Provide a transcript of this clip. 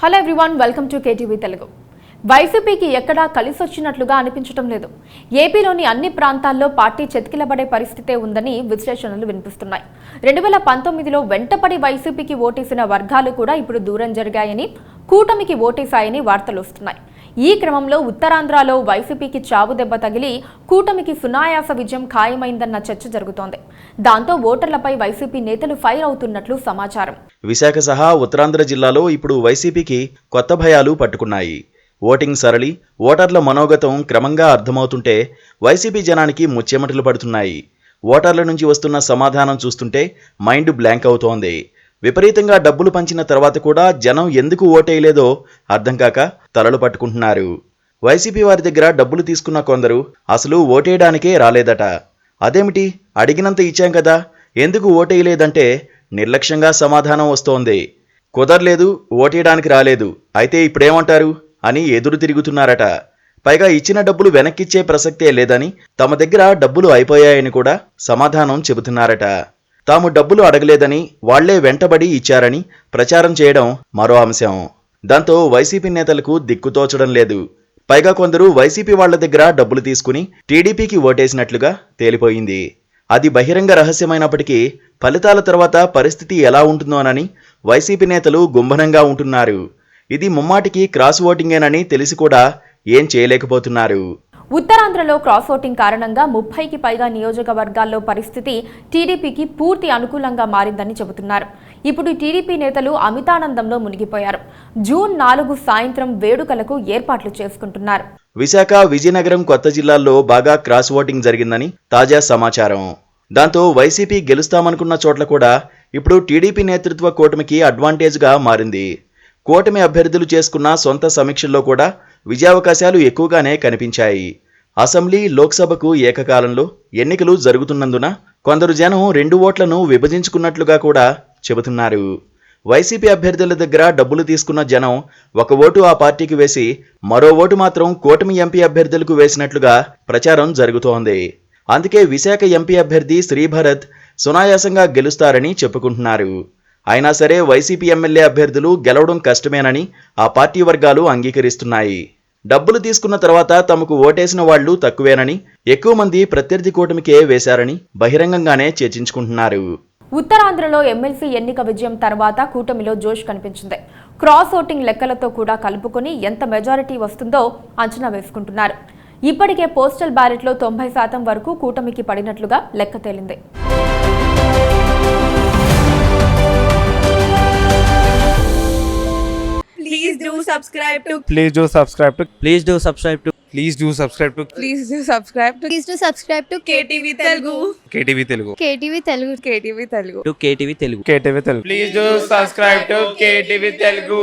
Hello everyone, welcome to KTV Telugu. వైసీపీకి ఎక్కడా కలిసొచ్చినట్లుగా అనిపించడం లేదు. ఏపీలోని అన్ని ప్రాంతాల్లో పార్టీ చెతికిలబడే పరిస్థితే ఉందని విశ్లేషణలు వినిపిస్తున్నాయి. 2019లో వెంటపడి వైసీపీకి ఓటేసిన వర్గాలు కూడా ఇప్పుడు దూరం జరిగాయని, కూటమికి ఓటేశాయని వార్తలు వస్తున్నాయి. ఈ క్రమంలో ఉత్తరాంధ్రలో వైసీపీకి చావు దెబ్బ తగిలి కూటమికి సునాయాస విజయం ఖాయమైందన్న చర్చ జరుగుతోంది. దాంతో ఓటర్లపై వైసీపీ నేతలు ఫైర్ అవుతున్నట్లు సమాచారం. విశాఖ సహా ఉత్తరాంధ్ర జిల్లాలో ఇప్పుడు వైసీపీకి కొత్త భయాలు పట్టుకున్నాయి. ఓటింగ్ సరళి, ఓటర్ల మనోగతం క్రమంగా అర్థమవుతుంటే వైసీపీ జనానికి ముచ్చెమటలు పడుతున్నాయి. ఓటర్ల నుంచి వస్తున్న సమాధానం చూస్తుంటే మైండ్ బ్లాంక్ అవుతోంది. విపరీతంగా డబ్బులు పంచిన తర్వాత కూడా జనం ఎందుకు ఓటేయలేదో అర్థం కాక తలలు పట్టుకుంటున్నారు. వైసీపీ వారి దగ్గర డబ్బులు తీసుకున్న కొందరు అసలు ఓటేయడానికే రాలేదట. అదేమిటి, అడిగినంత ఇచ్చాం కదా, ఎందుకు ఓటేయలేదంటే నిర్లక్ష్యంగా సమాధానం వస్తోంది. కుదరలేదు, ఓటేయడానికి రాలేదు, అయితే ఇప్పుడేమంటారు అని ఎదురు తిరుగుతున్నారట. పైగా ఇచ్చిన డబ్బులు వెనక్కిచ్చే ప్రసక్తే లేదని, తమ దగ్గర డబ్బులు అయిపోయాయని కూడా సమాధానం చెబుతున్నారట. తాము డబ్బులు అడగలేదని, వాళ్లే వెంటబడి ఇచ్చారని ప్రచారం చేయడం మరో అంశం. దాంతో వైసీపీ నేతలకు దిక్కుతోచడం లేదు. పైగా కొందరు వైసీపీ వాళ్ల దగ్గర డబ్బులు తీసుకుని టీడీపీకి ఓటేసినట్లుగా తేలిపోయింది. అది బహిరంగ రహస్యమైనప్పటికీ ఫలితాల తర్వాత పరిస్థితి ఎలా ఉంటుందోనని వైసీపీ నేతలు గుంభనంగా ఉంటున్నారు. ఇది ముమ్మాటికి క్రాస్ ఓటింగేనని తెలిసి కూడా ఏం చేయలేకపోతున్నారు. ఉత్తరాంధ్రలో క్రాస్ ఓటింగ్ కారణంగా 30కి పైగా నియోజకవర్గాల్లో పరిస్థితి టీడీపీకి పూర్తి అనుకూలంగా మారిందని చెబుతున్నారు. ఇప్పుడు టీడీపీ నేతలు అమితానందంలో మునిగిపోయారు. జూన్ 4 సాయంత్రం వేడుకలకు ఏర్పాట్లు చేసుకుంటున్నారు. విశాఖ, విజయనగరం కొత్త జిల్లాల్లో బాగా క్రాస్ ఓటింగ్ జరిగిందని తాజా సమాచారం. దాంతో వైసీపీ గెలుస్తామనుకున్న చోట్ల కూడా ఇప్పుడు టీడీపీ నేతృత్వ కూటమికి అడ్వాంటేజ్గా మారింది. కూటమి అభ్యర్థులు చేసుకున్న సొంత సమీక్షల్లో కూడా విజయావకాశాలు ఎక్కువగానే కనిపించాయి. అసెంబ్లీ, లోక్సభకు ఏకకాలంలో ఎన్నికలు జరుగుతున్నందున కొందరు జనం 2 ఓట్లను విభజించుకున్నట్లుగా కూడా చెబుతున్నారు. వైసీపీ అభ్యర్థుల దగ్గర డబ్బులు తీసుకున్న జనం 1 ఓటు ఆ పార్టీకి వేసి మరో ఓటు మాత్రం కూటమి ఎంపీ అభ్యర్థులకు వేసినట్లుగా ప్రచారం జరుగుతోంది. అందుకే విశాఖ ఎంపీ అభ్యర్థి శ్రీభరత్ సునాయాసంగా గెలుస్తారని చెప్పుకుంటున్నారు. అయినా సరే వైసీపీ ఎమ్మెల్యే అభ్యర్థులు గెలవడం కష్టమేనని ఆ పార్టీ వర్గాలు అంగీకరిస్తున్నాయి. డబ్బులు తీసుకున్న తర్వాత తమకు ఓటేసిన వాళ్లు తక్కువేనని, ఎక్కువ మంది ప్రత్యర్థి కూటమికే వేశారని బహిరంగంగానే చర్చించుకుంటున్నారు. ఉత్తరాంధ్రలో ఎమ్మెల్సీ ఎన్నిక విజయం తర్వాత కూటమిలో జోష్ కనిపించింది. క్రాస్ ఓటింగ్ లెక్కలతో కూడా కలుపుకొని ఎంత మెజారిటీ వస్తుందో అంచనా వేసుకుంటున్నారు. ఇప్పటికే పోస్టల్ బ్యాలెట్లో 90% వరకు కూటమికి పడినట్లుగా లెక్క తేలింది. Please do subscribe to Please do subscribe to Please do subscribe to Please do subscribe to Please do subscribe to Please do subscribe to KTV Telugu KTV Telugu. KTV Telugu. KTV Telugu KTV Telugu. Please do subscribe to KTV Telugu.